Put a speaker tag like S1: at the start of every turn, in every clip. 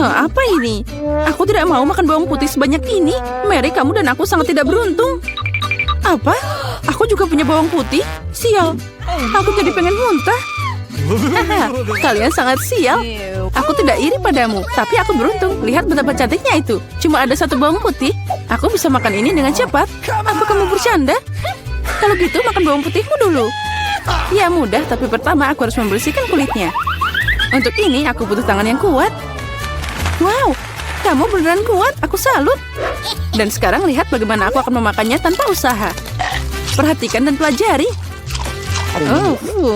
S1: Apa ini? Aku tidak mau makan bawang putih sebanyak ini. Mary, kamu dan aku sangat tidak beruntung. Apa? Aku juga punya bawang putih? Sial. Aku jadi pengen muntah. Haha, kalian sangat sial. Aku tidak iri padamu, tapi aku beruntung. Lihat betapa cantiknya itu. Cuma ada satu bawang putih. Aku bisa makan ini dengan cepat. Apa kamu bercanda? Kalau gitu, makan bawang putihmu dulu. Ya, mudah, tapi pertama aku harus membersihkan kulitnya. Untuk ini, aku butuh tangan yang kuat. Wow, kamu beneran kuat. Aku salut. Dan sekarang lihat bagaimana aku akan memakannya tanpa usaha. Perhatikan dan pelajari.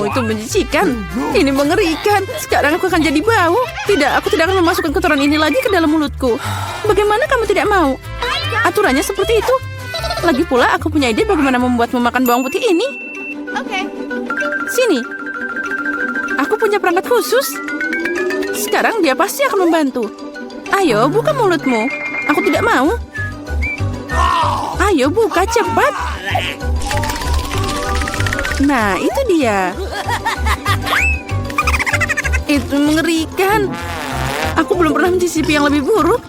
S1: Itu menjijikan. Ini mengerikan. Sekarang aku akan jadi bau. Tidak, aku tidak akan memasukkan kotoran ini lagi ke dalam mulutku. Bagaimana kamu tidak mau? Aturannya seperti itu. Lagi pula, aku punya ide bagaimana membuatmu makan bawang putih ini. Sini. Aku punya perangkat khusus. Sekarang dia pasti akan membantu. Ayo, buka mulutmu. Aku tidak mau. Ayo, buka cepat. Nah, itu dia. Itu mengerikan. Aku belum pernah mencicipi yang lebih buruk.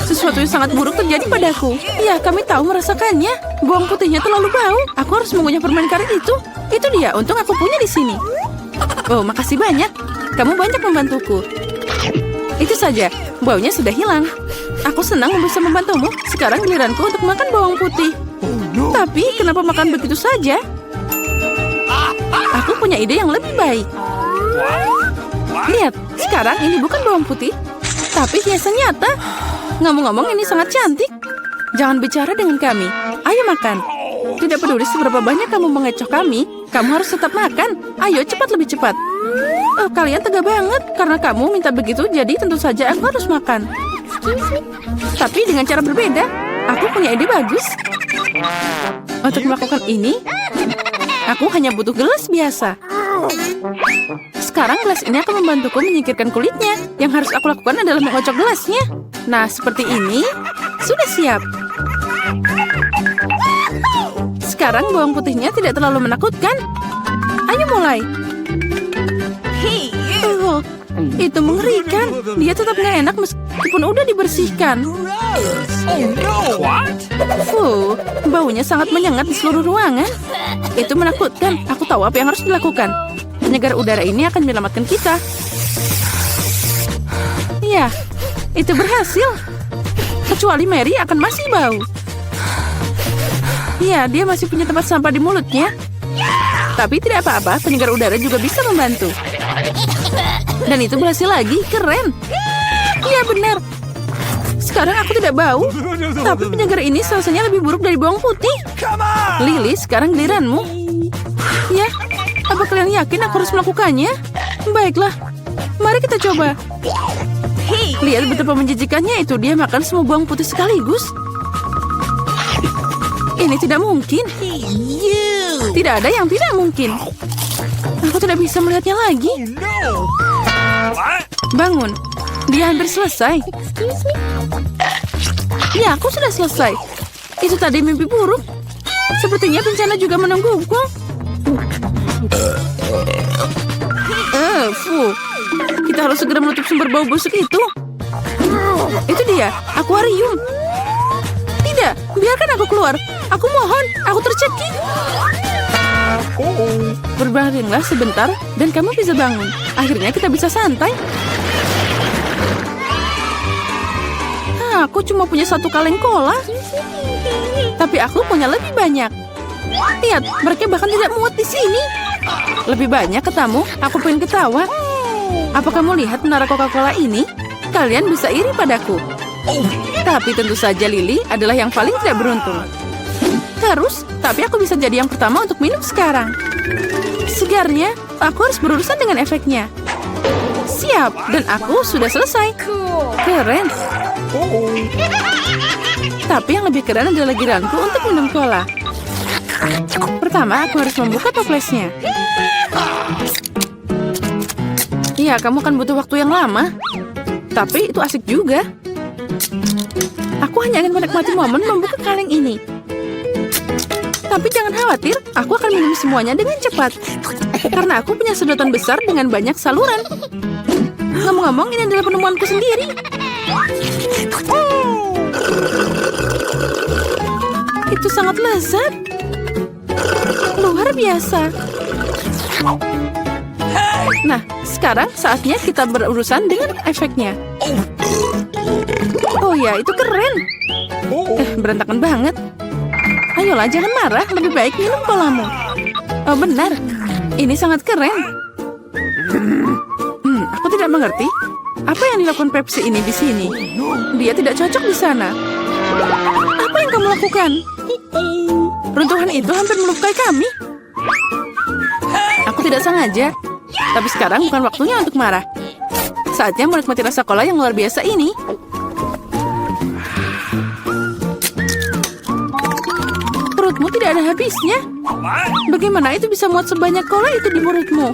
S1: Sesuatu yang sangat buruk terjadi padaku. Ya, kami tahu merasakannya. Bawang putihnya terlalu bau. Aku harus mengunyah permen karet itu. Itu dia, untung aku punya di sini. Oh, makasih banyak. Kamu banyak membantuku. Itu saja, baunya sudah hilang. Aku senang bisa membantumu. Sekarang giliranku untuk makan bawang putih. Tapi, kenapa makan begitu saja? Aku punya ide yang lebih baik. Lihat, sekarang ini bukan bawang putih, tapi hiasan nyata. Ngomong-ngomong, ini sangat cantik. Jangan bicara dengan kami. Ayo makan. Tidak peduli seberapa banyak kamu mengecoh kami, kamu harus tetap makan. Ayo, cepat, lebih cepat. Oh, kalian tegak banget. Karena kamu minta begitu, jadi tentu saja aku harus makan. Tapi dengan cara berbeda. Aku punya ide bagus. Untuk melakukan ini, aku hanya butuh gelas biasa. Sekarang gelas ini akan membantuku menyingkirkan kulitnya. Yang harus aku lakukan adalah mengocok gelasnya. Nah, seperti ini. Sudah siap. Sekarang bawang putihnya tidak terlalu menakutkan. Ayo mulai. Itu mengerikan. Dia tetap nggak enak meskipun udah dibersihkan. Baunya sangat menyengat di seluruh ruangan. Itu menakutkan. Aku tahu apa yang harus dilakukan. Penyegar udara ini akan menyelamatkan kita. Ya, itu berhasil. Kecuali Mary akan masih bau. Ya, dia masih punya tempat sampah di mulutnya. Tapi tidak apa-apa, penyegar udara juga bisa membantu. Dan itu berhasil lagi, keren. Iya benar. Sekarang aku tidak bau. Tapi penyegar ini rasanya lebih buruk dari bawang putih. Lily, sekarang giliranmu. Ya, apa kalian yakin aku harus melakukannya? Baiklah, mari kita coba. Lihat betapa menjijikannya itu. Dia makan semua bawang putih sekaligus. Ini tidak mungkin. Tidak ada yang tidak mungkin. Aku tidak bisa melihatnya lagi. Bangun. Dia hampir selesai. Ya, aku sudah selesai. Itu tadi mimpi buruk. Sepertinya bencana juga menungguku. Kita harus segera menutup sumber bau busuk itu. Itu dia, akuarium. Tidak, biarkan aku keluar. Aku mohon, aku tercekik. Berbaringlah sebentar dan kamu bisa bangun. Akhirnya kita bisa santai. Aku cuma punya satu kaleng cola. Tapi aku punya lebih banyak. Lihat, mereka bahkan tidak muat di sini. Lebih banyak ketamu, aku pengen ketawa. Apa kamu lihat menara Coca-Cola ini? Kalian bisa iri padaku. Tapi tentu saja Lily adalah yang paling tidak beruntung. Terus, tapi aku bisa jadi yang pertama untuk minum sekarang. Segarnya, aku harus berurusan dengan efeknya. Siap, dan aku sudah selesai. Keren. Tapi yang lebih keren adalah giliranku untuk minum cola. Pertama, aku harus membuka toplesnya. Iya, kamu akan butuh waktu yang lama. Tapi itu asik juga. Aku hanya ingin menikmati momen membuka kaleng ini. Tapi jangan khawatir, aku akan minum semuanya dengan cepat. Karena aku punya sedotan besar dengan banyak saluran. Ngomong-ngomong, ini adalah penemuanku sendiri. Itu sangat lezat. Luar biasa. Nah, sekarang saatnya kita berurusan dengan efeknya. Oh ya, itu keren. Berantakan banget. Ayolah, jangan marah. Lebih baik minum kolamu. Oh, benar. Ini sangat keren. Aku tidak mengerti. Apa yang dilakukan Pepsi ini di sini? Dia tidak cocok di sana. Apa yang kamu lakukan? Runtuhan itu hampir melukai kami. Aku tidak sengaja. Tapi sekarang bukan waktunya untuk marah. Saatnya menikmati rasa cola yang luar biasa ini. Perutmu tidak ada habisnya. Bagaimana itu bisa muat sebanyak cola itu di mulutmu?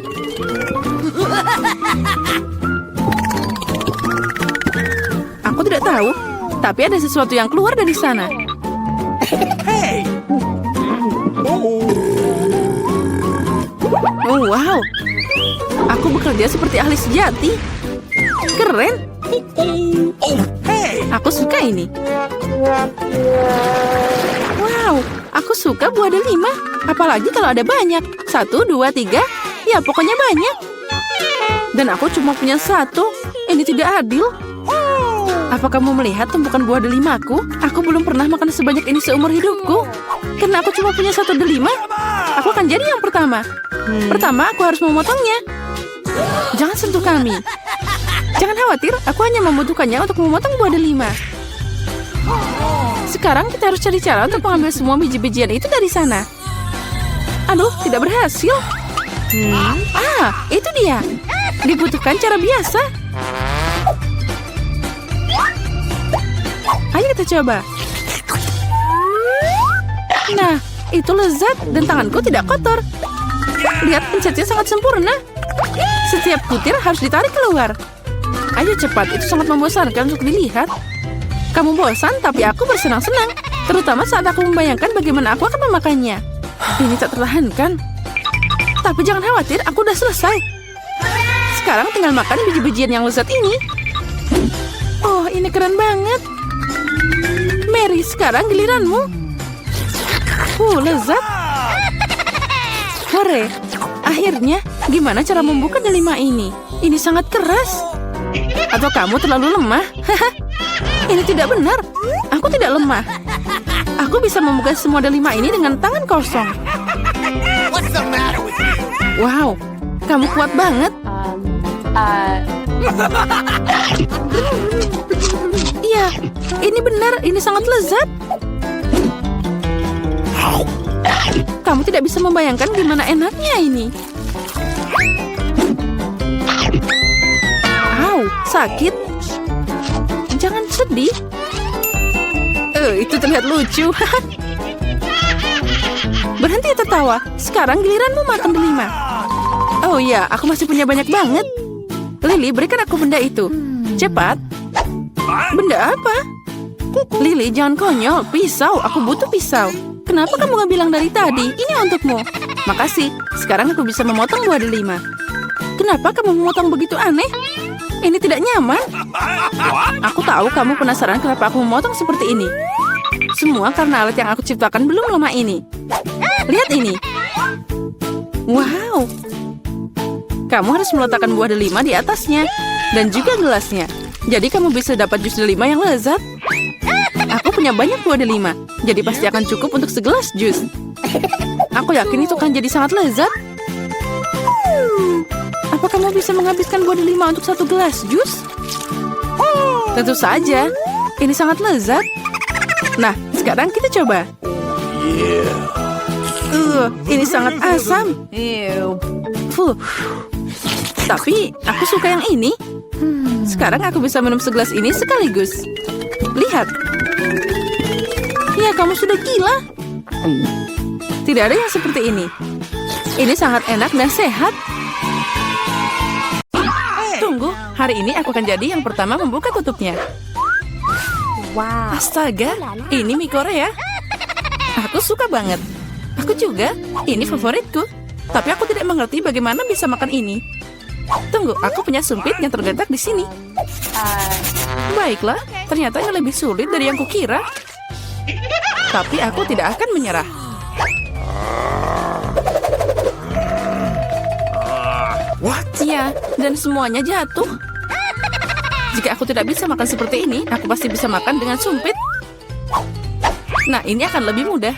S1: Aku tidak tahu, tapi ada sesuatu yang keluar dari sana. Oh, wow. Aku bekerja seperti ahli sejati. Keren. Aku suka ini. Wow, aku suka buah delima. Apalagi kalau ada banyak. 1, 2, 3. Ya, pokoknya banyak. Dan aku cuma punya 1. Ini tidak adil. Apa kamu melihat tumpukan buah delimaku? Aku belum pernah makan sebanyak ini seumur hidupku. Karena aku cuma punya 1 delima, aku akan jadi yang pertama. Pertama, aku harus memotongnya. Jangan sentuh kami. Jangan khawatir, aku hanya membutuhkannya untuk memotong buah delima. Sekarang kita harus cari cara untuk mengambil semua biji-bijian itu dari sana. Aduh, tidak berhasil. Itu dia. Dibutuhkan cara biasa. Ayo kita coba. Nah, itu lezat dan tanganku tidak kotor. Lihat, pencetnya sangat sempurna. Setiap butir harus ditarik keluar. Ayo cepat, itu sangat membosankan untuk dilihat. Kamu bosan, tapi aku bersenang-senang. Terutama saat aku membayangkan bagaimana aku akan memakannya. Ini tak tertahankan. Tapi jangan khawatir, aku udah selesai. Sekarang tinggal makan biji-bijian yang lezat ini. Oh, ini keren banget. Mary, sekarang giliranmu. Lezat. Hore. Akhirnya, gimana cara membuka delima ini? Ini sangat keras. Atau kamu terlalu lemah? Ini tidak benar. Aku tidak lemah. Aku bisa membuka semua delima ini dengan tangan kosong. Wow, kamu kuat banget. Iya, ini benar. Ini sangat lezat. Kamu tidak bisa membayangkan gimana enaknya ini. Sakit. Jangan sedih. Itu terlihat lucu. Berhenti tertawa. Sekarang giliranmu makan delima. Oh ya, aku masih punya banyak banget. Lily, berikan aku benda itu. Cepat. Benda apa? Lily, jangan konyol. Pisau, aku butuh pisau. Kenapa kamu gak bilang dari tadi? Ini untukmu. Makasih. Sekarang aku bisa memotong buah delima. Kenapa kamu memotong begitu aneh? Ini tidak nyaman. Aku tahu kamu penasaran kenapa aku memotong seperti ini. Semua karena alat yang aku ciptakan belum lama ini. Lihat ini. Wow. Kamu harus meletakkan buah delima di atasnya. Dan juga gelasnya. Jadi kamu bisa dapat jus delima yang lezat. Aku punya banyak buah delima. Jadi pasti akan cukup untuk segelas jus. Aku yakin itu akan jadi sangat lezat. Apa kamu bisa menghabiskan buah delima untuk 1 gelas jus? Tentu saja. Ini sangat lezat. Nah, sekarang kita coba. Ini sangat asam. Tapi aku suka yang ini. Sekarang aku bisa minum segelas ini sekaligus. Lihat. Ya, kamu sudah gila. Tidak ada yang seperti ini. Ini sangat enak dan sehat. Tunggu, hari ini aku akan jadi yang pertama membuka tutupnya. Wow. Astaga, ini mie Korea. Aku suka banget. Aku juga, ini favoritku. Tapi aku tidak mengerti bagaimana bisa makan ini. Tunggu, aku punya sumpit yang terletak di sini. Baiklah, ternyata ini lebih sulit dari yang kukira. Tapi aku tidak akan menyerah. Ya, dan semuanya jatuh. Jika aku tidak bisa makan seperti ini, aku pasti bisa makan dengan sumpit. Nah, ini akan lebih mudah.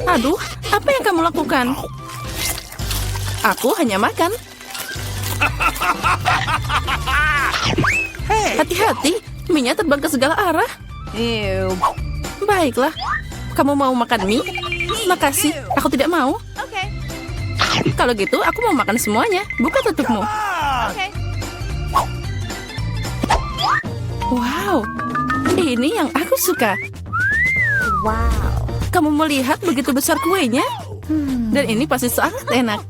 S1: Aduh, apa yang kamu lakukan? Aku hanya makan. Hati-hati, mie-nya terbang ke segala arah. Baiklah, kamu mau makan mie? Makasih, aku tidak mau. Kalau gitu, aku mau makan semuanya. Buka tutupmu. Wow, ini yang aku suka. Kamu melihat begitu besar kuenya? Dan ini pasti sangat enak.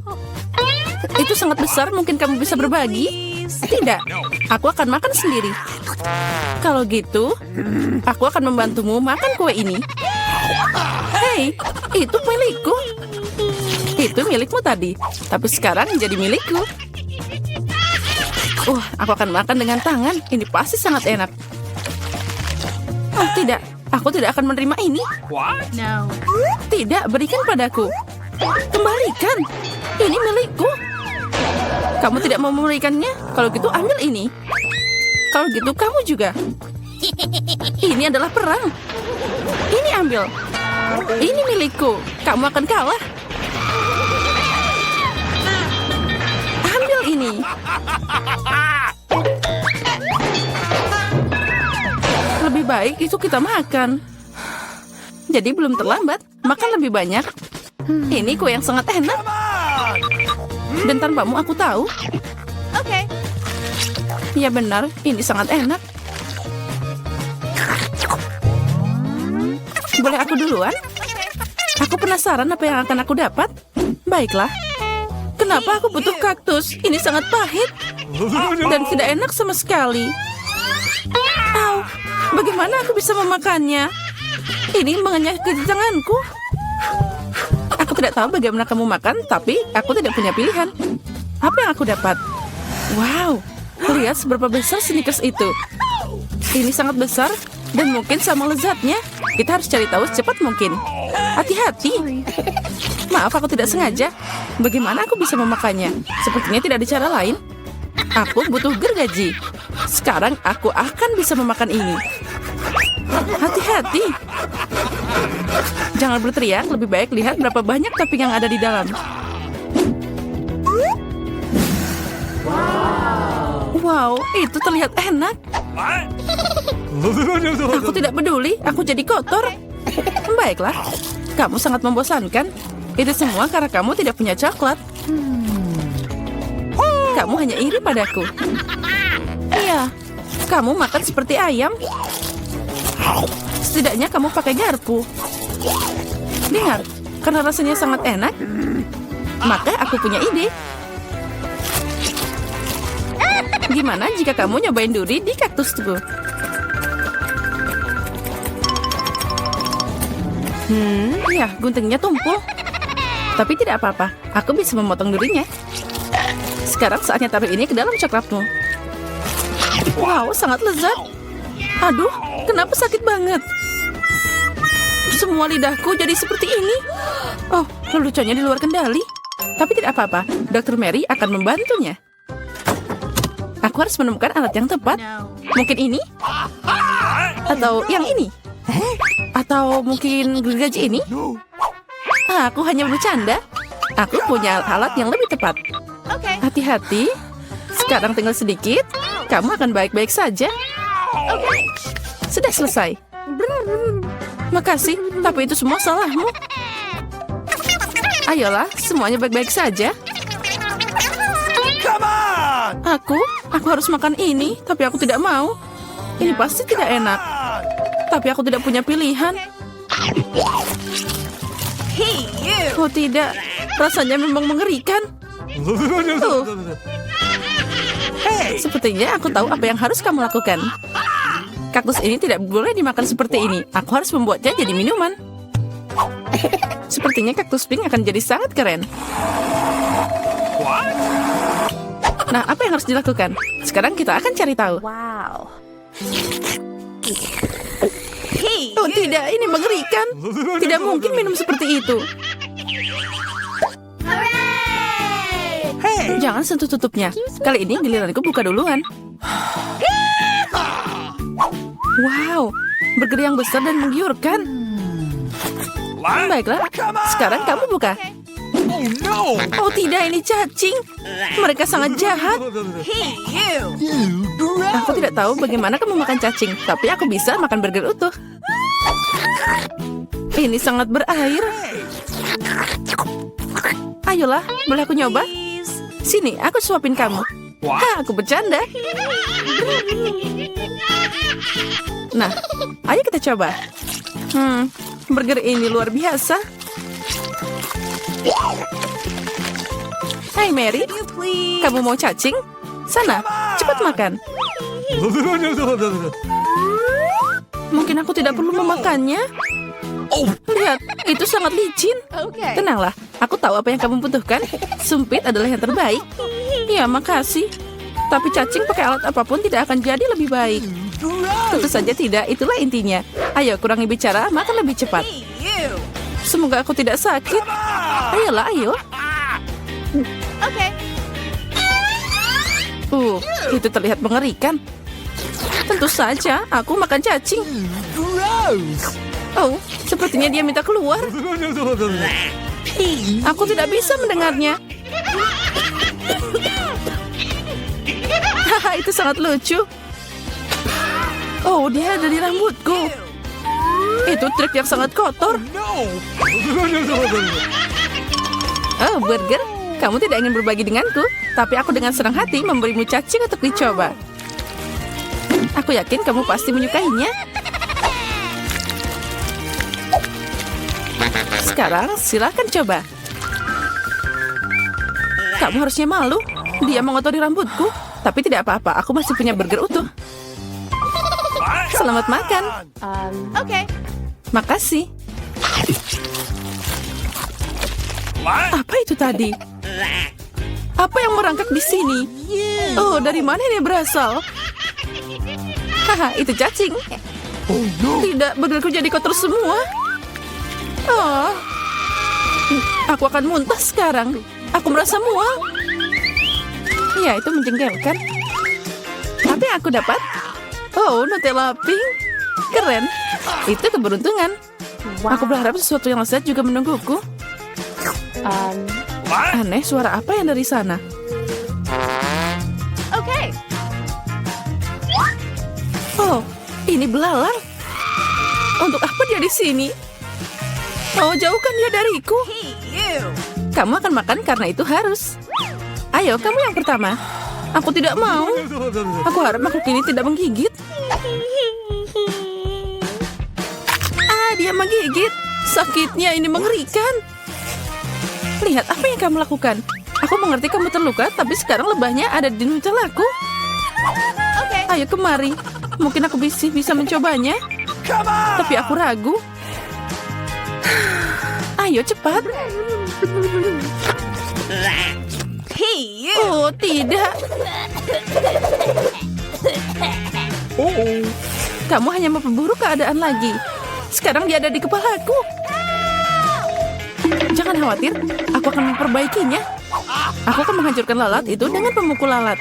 S1: Itu sangat besar, mungkin kamu bisa berbagi? Tidak, aku akan makan sendiri. Kalau gitu, aku akan membantumu makan kue ini. Hei, itu milikku. Itu milikmu tadi, tapi sekarang menjadi milikku. Aku akan makan dengan tangan. Ini pasti sangat enak. Oh, tidak. Aku tidak akan menerima ini. Tidak, berikan padaku. Kembalikan. Ini milikku. Kamu tidak mau memberikannya? Kalau gitu ambil ini. Kalau gitu kamu juga. Ini adalah perang. Ini ambil. Ini milikku. Kamu akan kalah. Ambil ini. Lebih baik itu kita makan. Jadi belum terlambat. Makan lebih banyak. Ini kue yang sangat enak. Dan tanpamu aku tahu. Ya benar, ini sangat enak. Boleh aku duluan? Aku penasaran apa yang akan aku dapat. Baiklah. Kenapa aku butuh kaktus? Ini sangat pahit. Dan tidak enak sama sekali. Au, bagaimana aku bisa memakannya? Ini mengenyah ke tanganku. Aku tidak tahu bagaimana kamu makan, tapi aku tidak punya pilihan. Apa yang aku dapat? Wow, lihat seberapa besar Snickers itu. Ini sangat besar dan mungkin sama lezatnya. Kita harus cari tahu secepat mungkin. Hati-hati. Maaf, aku tidak sengaja. Bagaimana aku bisa memakannya? Sepertinya tidak ada cara lain. Aku butuh gergaji. Sekarang aku akan bisa memakan ini. Hati-hati. Jangan berteriak, lebih baik lihat berapa banyak topping yang ada di dalam. Wow, itu terlihat enak. Aku tidak peduli, aku jadi kotor. Baiklah, kamu sangat membosankan. Itu semua karena kamu tidak punya coklat. Kamu hanya iri padaku. Iya, kamu makan seperti ayam. Setidaknya kamu pakai garpu. Dengar, karena rasanya sangat enak, maka aku punya ide. Gimana jika kamu nyobain duri di kaktusku? Ya, guntingnya tumpul. Tapi tidak apa-apa, aku bisa memotong durinya. Sekarang saatnya taruh ini ke dalam coklatmu. Wow, sangat lezat. Aduh, kenapa sakit banget? Semua lidahku jadi seperti ini. Oh, leluconnya di luar kendali. Tapi tidak apa-apa, Dr. Mary akan membantunya. Aku harus menemukan alat yang tepat. Mungkin ini? Atau yang ini? Atau mungkin gergaji ini? Aku hanya bercanda. Aku punya alat yang lebih tepat. Hati-hati. Sekarang tinggal sedikit. Kamu akan baik-baik saja. Sudah selesai. Makasih, tapi itu semua salahmu. Ayolah, semuanya baik-baik saja. Aku harus makan ini, tapi aku tidak mau. Ini pasti tidak enak. Tapi aku tidak punya pilihan. Oh tidak, rasanya memang mengerikan. Sepertinya aku tahu apa yang harus kamu lakukan. Kaktus ini tidak boleh dimakan seperti ini. Aku harus membuatnya jadi minuman. Sepertinya kaktus pink akan jadi sangat keren. Nah, apa yang harus dilakukan? Sekarang kita akan cari tahu.
S2: Wow.
S1: Oh tidak, ini mengerikan. Tidak mungkin minum seperti itu. Jangan sentuh tutupnya. Kali ini giliranku buka duluan. Wow, burger yang besar dan menggiurkan. Baiklah, sekarang kamu buka. Oh tidak, ini cacing. Mereka sangat jahat. Aku tidak tahu bagaimana kamu makan cacing, tapi aku bisa makan burger utuh. Ini sangat berair. Ayolah, boleh aku nyoba? Sini, aku suapin kamu. Hah, aku bercanda. Nah, ayo kita coba. Burger ini luar biasa. Hai Mary, kamu mau cacing? Sana, cepat makan. Mungkin aku tidak perlu memakannya. Lihat, itu sangat licin. Tenanglah, aku tahu apa yang kamu butuhkan. Sumpit adalah yang terbaik. Ya, makasih. Tapi cacing pakai alat apapun tidak akan jadi lebih baik. Tentu saja tidak, itulah intinya. Ayo, kurangi bicara, makan lebih cepat. Semoga aku tidak sakit. Ayolah, ayo. Itu terlihat mengerikan. Tentu saja, aku makan cacing. Oh, sepertinya dia minta keluar. Aku tidak bisa mendengarnya. Haha, itu sangat lucu. Oh, dia ada di rambutku. Itu trik yang sangat kotor. Oh, burger, kamu tidak ingin berbagi denganku, tapi aku dengan senang hati memberimu cacing untuk dicoba. Aku yakin kamu pasti menyukainya. Sekarang silakan coba. Kamu harusnya malu. Dia mengotori rambutku. Tapi tidak apa-apa, aku masih punya burger utuh. Selamat makan. Makasih. Apa itu tadi? Apa yang merangkak di sini? Oh, dari mana ini berasal? Haha, itu cacing. Tidak, burgerku jadi kotor semua. Oh, aku akan muntah sekarang. Aku merasa mual. Ya, itu menjengkelkan. Tapi aku dapat. Oh, Nutella pink. Keren. Itu keberuntungan. Aku berharap sesuatu yang lezat juga menungguku. Aneh, suara apa yang dari sana? Oh, ini belalang. Untuk apa dia di sini? Oh, jauhkan dia dariku. Kamu akan makan karena itu harus. Ayo, kamu yang pertama. Aku tidak mau. Aku harap makhluk ini tidak menggigit. Ah, dia menggigit. Sakitnya ini mengerikan. Lihat apa yang kamu lakukan. Aku mengerti kamu terluka, tapi sekarang lebahnya ada di Nutellaku. Ayo kemari. Mungkin aku bisa mencobanya. Tapi aku ragu. Ayo cepat. Oh, tidak. Kamu hanya memperburuk keadaan lagi. Sekarang dia ada di kepalaku. Jangan khawatir, aku akan memperbaikinya. Aku akan menghancurkan lalat itu dengan pemukul lalat.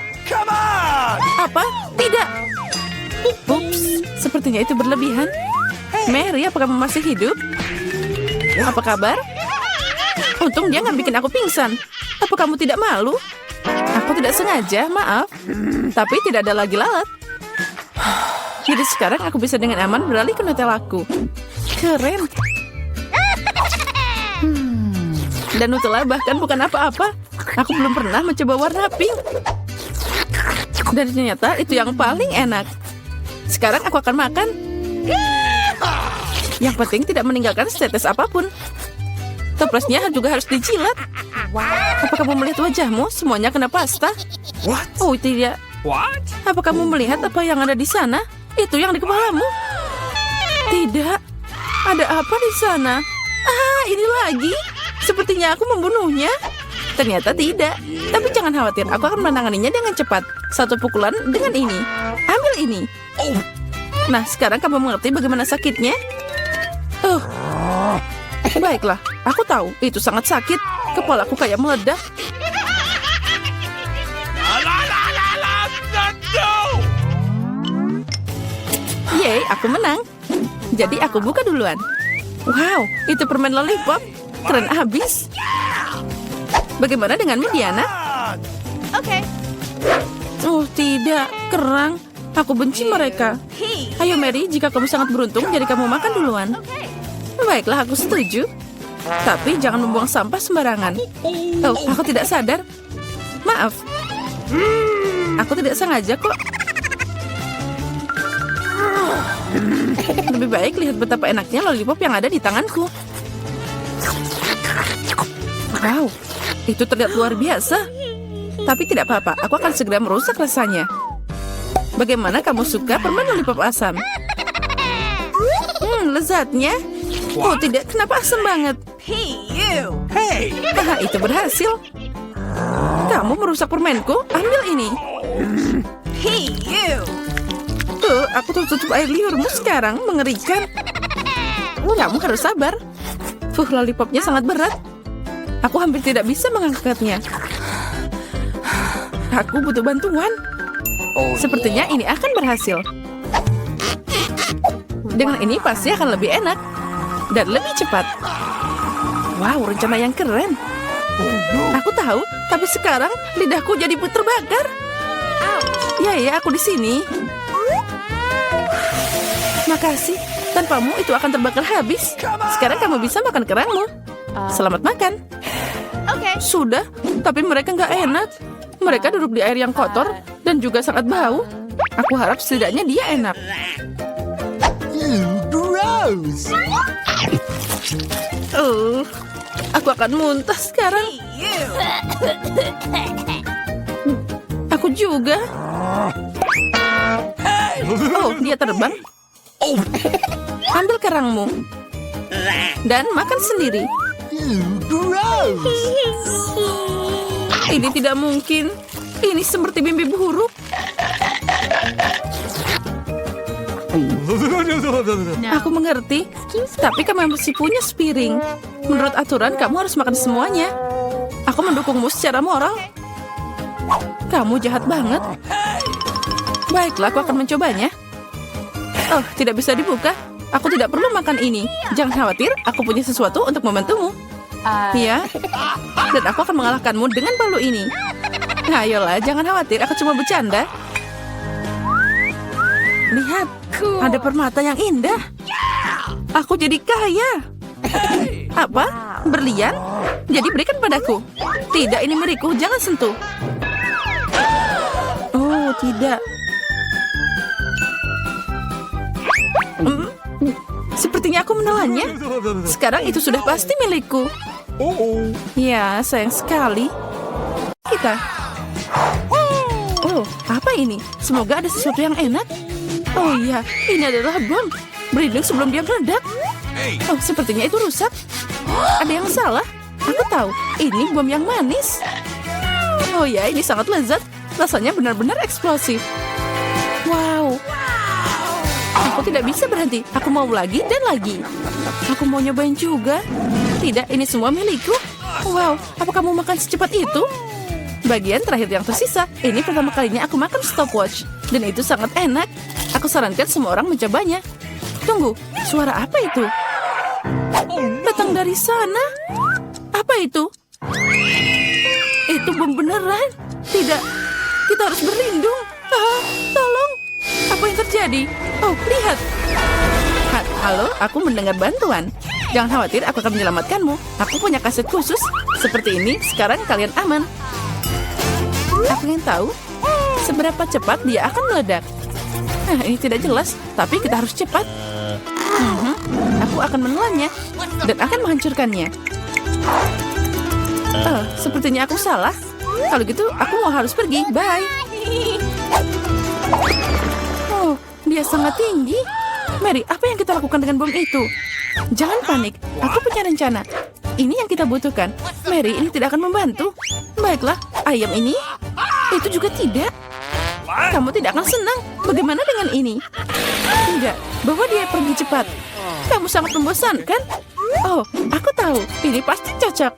S1: Apa? Tidak. Ups, sepertinya itu berlebihan. Mary, apakah kamu masih hidup? Apa kabar? Untung dia nggak bikin aku pingsan. Apa kamu tidak malu? Aku tidak sengaja, maaf. Tapi tidak ada lagi lalat. Jadi sekarang aku bisa dengan aman beralih ke Nutellaku. Keren. Dan Nutella bahkan bukan apa-apa. Aku belum pernah mencoba warna pink. Dan ternyata itu yang paling enak. Sekarang aku akan makan. Yang penting tidak meninggalkan setetes apapun. Toplesnya juga harus dijilat. Apa kamu melihat wajahmu? Semuanya kena pasta. Oh, tidak. Apa kamu melihat apa yang ada di sana? Itu yang di kepalamu. Tidak. Ada apa di sana? Ah, ini lagi. Sepertinya aku membunuhnya. Ternyata tidak. Tapi jangan khawatir, aku akan menanganinya dengan cepat. Satu pukulan dengan ini. Ambil ini. Nah, sekarang kamu mengerti bagaimana sakitnya? Baiklah, aku tahu itu sangat sakit. Kepalaku kayak meledak. Yeay, aku menang. Jadi aku buka duluan. Wow, itu permen lollipop. Keren abis. Bagaimana denganmu, Diana?
S2: Okay.
S1: Oh, tidak. Kerang. Aku benci mereka. Ayo, Mary, jika kamu sangat beruntung, jadi kamu makan duluan. Baiklah, aku setuju. Tapi jangan membuang sampah sembarangan. Oh, aku tidak sadar. Maaf. Aku tidak sengaja kok. Lebih baik lihat betapa enaknya lollipop yang ada di tanganku. Wow, itu terlihat luar biasa. Tapi tidak apa-apa, aku akan segera merusak rasanya. Bagaimana kamu suka permen lollipop asam? Lezatnya. Oh tidak, kenapa asam banget?
S2: Hey!
S1: Haha, itu berhasil. Kamu merusak permenku, ambil ini.
S2: Hey, you!
S1: Aku tutup air liurmu sekarang, mengerikan. Kamu harus sabar. Lollipopnya sangat berat. Aku hampir tidak bisa mengangkatnya. Aku butuh bantuan. Sepertinya ini akan berhasil. Dengan ini pasti akan lebih enak. Dan lebih cepat. Wow, rencana yang keren. Aku tahu, tapi sekarang lidahku jadi terbakar. Ya, aku di sini. Makasih. Tanpamu itu akan terbakar habis. Sekarang kamu bisa makan kerangmu. Selamat makan.
S2: Okay.
S1: Sudah, tapi mereka nggak enak. Mereka duduk di air yang kotor dan juga sangat bau. Aku harap setidaknya dia enak.
S3: Gross.
S1: Aku akan muntah sekarang. Aku juga. Oh, dia terbang. Ambil kerangmu. Dan makan sendiri.
S3: Gross.
S1: Ini tidak mungkin. Ini seperti mimpi buruk. Aku mengerti. Tapi kamu masih punya piring. Menurut aturan, kamu harus makan semuanya. Aku mendukungmu secara moral. Kamu jahat banget. Baiklah, aku akan mencobanya. Oh, tidak bisa dibuka. Aku tidak perlu makan ini. Jangan khawatir, aku punya sesuatu untuk membantumu. Ya, dan aku akan mengalahkanmu dengan palu ini. Nah, ayolah, jangan khawatir, aku cuma bercanda. Lihat, ada permata yang indah. Aku jadi kaya. Apa? Berlian? Jadi berikan padaku. Tidak, ini milikku, jangan sentuh. Oh, tidak. Sepertinya aku menelannya. Sekarang itu sudah pasti milikku. Ya, sayang sekali. Kita. Oh, apa ini? Semoga ada sesuatu yang enak. Oh iya, ini adalah bom. Berlindung sebelum dia meledak. Oh, sepertinya itu rusak. Ada yang salah. Aku tahu, ini bom yang manis. Oh ya, ini sangat lezat. Rasanya benar-benar eksplosif. Wow. Aku tidak bisa berhenti. Aku mau lagi dan lagi. Aku mau nyobain juga. Tidak, ini semua milikku. Wow, apa kamu makan secepat itu? Bagian terakhir yang tersisa. Ini pertama kalinya aku makan stopwatch. Dan itu sangat enak. Aku sarankan semua orang mencobanya. Tunggu, suara apa itu? Datang dari sana. Apa itu? Itu bom beneran. Tidak, kita harus berlindung. Tolong. Apa yang terjadi? Oh, lihat. Halo, aku mendengar bantuan. Jangan khawatir, aku akan menyelamatkanmu. Aku punya kaset khusus. Seperti ini, sekarang kalian aman. Aku ingin tahu seberapa cepat dia akan meledak. Nah, ini tidak jelas, tapi kita harus cepat. Aku akan menelannya dan akan menghancurkannya. Sepertinya aku salah. Kalau gitu, aku mau harus pergi. Bye. Oh, dia sangat tinggi. Mary, apa yang kita lakukan dengan bom itu? Jangan panik, aku punya rencana. Ini yang kita butuhkan. Mary, ini tidak akan membantu. Baiklah, ayam ini. Itu juga tidak. Kamu tidak akan senang. Bagaimana dengan ini? Tidak, bawa dia pergi cepat. Kamu sangat membosankan. Oh, aku tahu. Ini pasti cocok.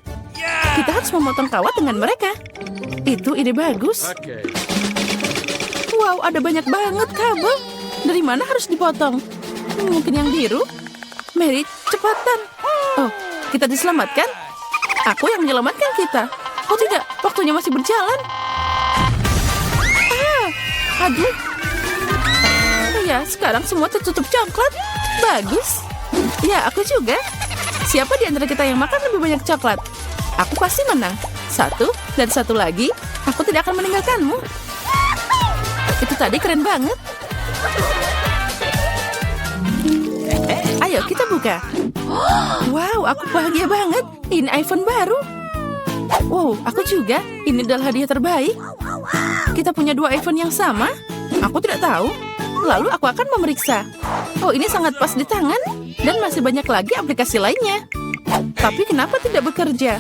S1: Kita harus memotong kawat dengan mereka. Itu ide bagus. Wow, ada banyak banget kabel. Dari mana harus dipotong? Mungkin yang biru? Mary, cepatan. Oh, kita diselamatkan? Aku yang menyelamatkan kita. Oh tidak, waktunya masih berjalan. Aduh. Ya, sekarang semua tertutup coklat. Bagus. Ya, aku juga. Siapa di antara kita yang makan lebih banyak coklat? Aku pasti menang. 1 dan 1 lagi. Aku tidak akan meninggalkanmu. Itu tadi keren banget. Ayo kita buka. Wow, aku bahagia banget. Ini iPhone baru. Wow, aku juga. Ini adalah hadiah terbaik. Kita punya 2 iPhone yang sama. Aku tidak tahu. Lalu aku akan memeriksa. Oh, ini sangat pas di tangan. Dan masih banyak lagi aplikasi lainnya. Tapi kenapa tidak bekerja?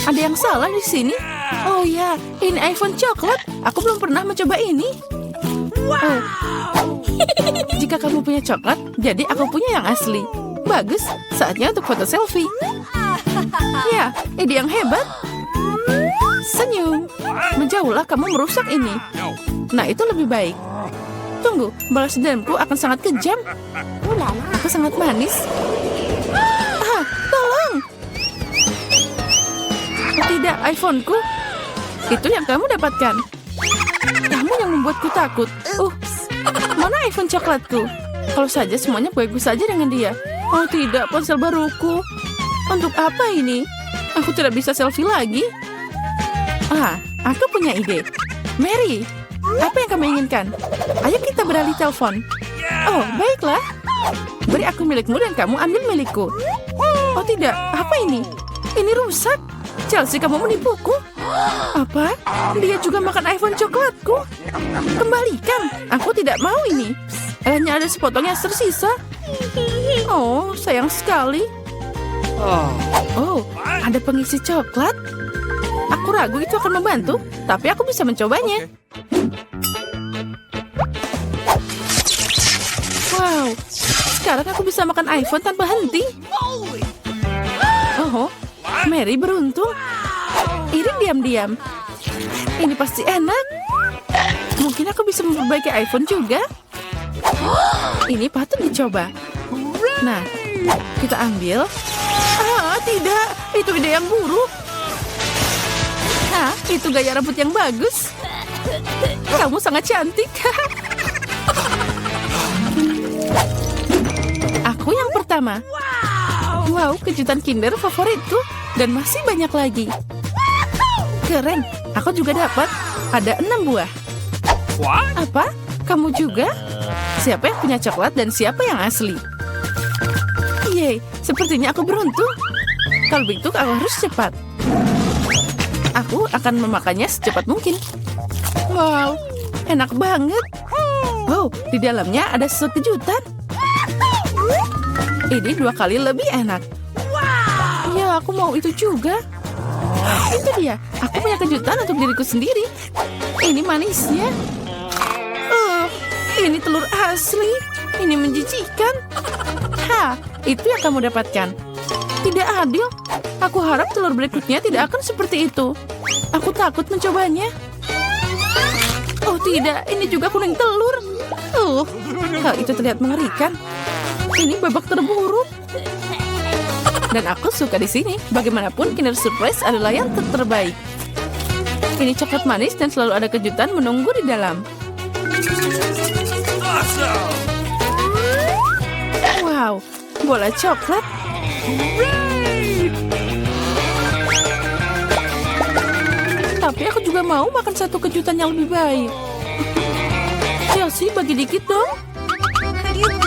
S1: Ada yang salah di sini. Oh ya, ini iPhone coklat. Aku belum pernah mencoba ini. Oh. Jika kamu punya coklat, jadi aku punya yang asli. Bagus, saatnya untuk foto selfie. Ya, ide yang hebat. Senyum. Menjauhlah, kamu merusak ini. Nah, itu lebih baik. Tunggu, balas dendamku akan sangat kejam. Aku sangat manis. Tolong. Tidak, iPhone-ku. Itu yang kamu dapatkan. Kamu yang membuatku takut. Mana iPhone coklatku? Kalau saja semuanya baik-baik saja dengan dia. Oh tidak, ponsel baruku. Untuk apa ini? Aku tidak bisa selfie lagi. Aku punya ide. Mary, apa yang kamu inginkan? Ayo kita beralih telepon. Oh, baiklah. Beri aku milikmu dan kamu ambil milikku. Oh tidak, apa ini? Ini rusak. Chelsea, kamu menipuku. Apa? Dia juga makan iPhone coklatku. Kembalikan. Aku tidak mau ini. Hanya ada sepotong yang tersisa. Oh, sayang sekali. Oh, ada pengisi coklat. Aku ragu itu akan membantu, tapi aku bisa mencobanya. Wow, sekarang aku bisa makan iPhone tanpa henti. Oh, Mary beruntung. Irin diam-diam. Ini pasti enak. Mungkin aku bisa memperbaiki iPhone juga. Ini patut dicoba. Nah, kita ambil. Tidak. Itu ide yang buruk. Itu gaya rambut yang bagus. Kamu sangat cantik. Aku yang pertama. Wow, kejutan Kinder favoritku. Dan masih banyak lagi. Keren, aku juga dapat. Ada 6 buah. Apa? Kamu juga? Siapa yang punya coklat dan siapa yang asli? Yeay, sepertinya aku beruntung. Kalau begitu aku harus cepat. Aku akan memakannya secepat mungkin. Wow, enak banget. Oh, di dalamnya ada sesuatu kejutan. Ini 2 kali lebih enak. Ya, aku mau itu juga. Itu dia, aku punya kejutan untuk diriku sendiri. Ini manisnya. Ini telur asli. Ini menjijikan. Itu yang kamu dapatkan. Tidak adil. Aku harap telur berikutnya tidak akan seperti itu. Aku takut mencobanya. Oh tidak, ini juga kuning telur. Hal itu terlihat mengerikan. Ini babak terburuk. Dan aku suka di sini. Bagaimanapun, Kinder Surprise adalah yang terbaik. Ini coklat manis dan selalu ada kejutan menunggu di dalam. Wow, bola coklat. Tapi aku juga mau makan satu kejutan yang lebih baik. Chelsea, bagi dikit dong.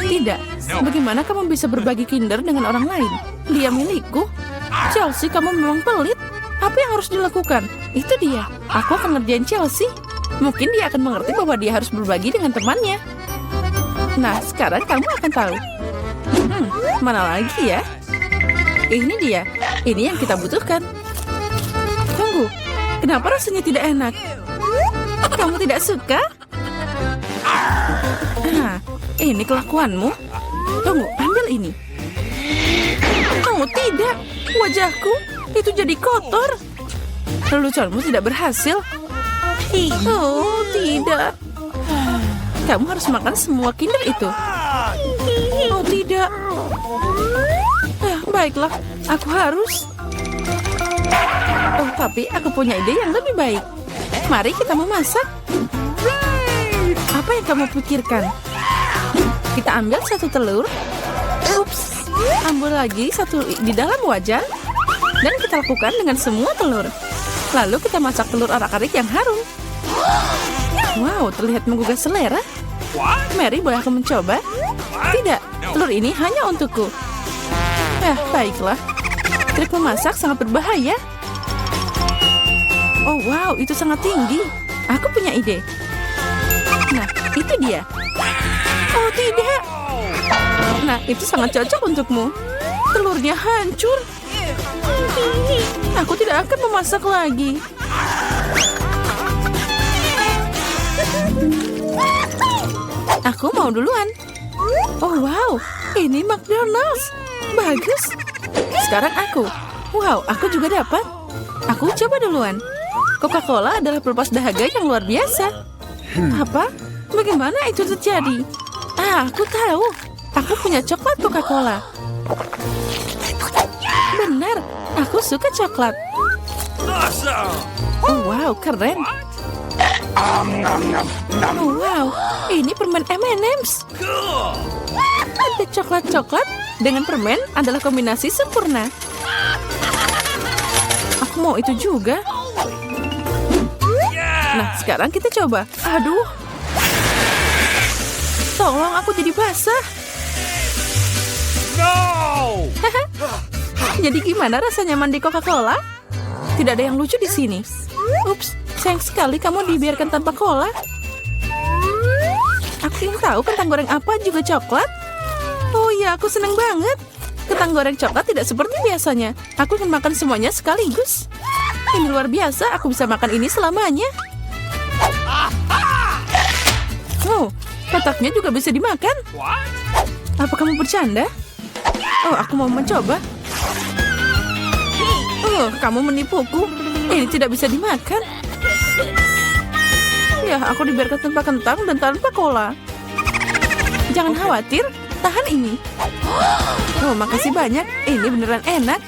S1: Tidak. Bagaimana kamu bisa berbagi Kinder dengan orang lain? Dia milikku. Chelsea, kamu memang pelit. Apa yang harus dilakukan? Itu dia. Aku akan ngerjain Chelsea. Mungkin dia akan mengerti bahwa dia harus berbagi dengan temannya. Nah, sekarang kamu akan tahu. Mana lagi ya? Ini dia. Ini yang kita butuhkan. Tunggu, kenapa rasanya tidak enak? Kamu tidak suka? Nah, ini kelakuanmu. Tunggu, ambil ini. Oh, tidak. Wajahku itu jadi kotor. Leluconmu tidak berhasil. Oh, tidak. Kamu harus makan semua Kinder itu. Oh, tidak. Baiklah, aku harus. Oh, tapi aku punya ide yang lebih baik. Mari kita memasak. Apa yang kamu pikirkan? Kita ambil satu telur. Ups, ambil lagi satu di dalam wajan. Dan kita lakukan dengan semua telur. Lalu kita masak telur arak-arik yang harum. Wow, terlihat menggugah selera. Mary, boleh aku mencoba? Tidak, telur ini hanya untukku. Baiklah. Trik memasak sangat berbahaya. Oh, wow, itu sangat tinggi. Aku punya ide. Nah, itu dia. Oh, tidak. Nah, itu sangat cocok untukmu. Telurnya hancur. Aku tidak akan memasak lagi. Aku mau duluan. Oh, wow, ini McDonald's. Bagus. Sekarang aku. Wow, aku juga dapat. Aku coba duluan. Coca-Cola adalah pelepas dahaga yang luar biasa. Apa? Bagaimana itu terjadi? Aku tahu. Aku punya coklat Coca-Cola. Benar, aku suka coklat. Oh, wow, keren. Oh, wow, ini permen M&M's. Ada coklat-coklat dengan permen adalah kombinasi sempurna. Aku mau itu juga. Nah, sekarang kita coba. Aduh. Tolong, aku jadi basah.
S3: No!
S1: Jadi gimana rasanya mandi Coca-Cola? Tidak ada yang lucu di sini. Ups, sayang sekali kamu dibiarkan tanpa cola. Aku ingin tahu kentang goreng apa juga coklat. Oh iya, aku senang banget. Kentang goreng coklat tidak seperti biasanya. Aku ingin makan semuanya sekaligus. Ini luar biasa, aku bisa makan ini selamanya. Oh, kotaknya juga bisa dimakan. Apa kamu bercanda? Oh, aku mau mencoba. Oh, kamu menipuku. Ini tidak bisa dimakan. Ya, aku dibiarkan tanpa kentang dan tanpa cola. Jangan khawatir, tahan ini. Oh, makasih banyak. Ini beneran enak.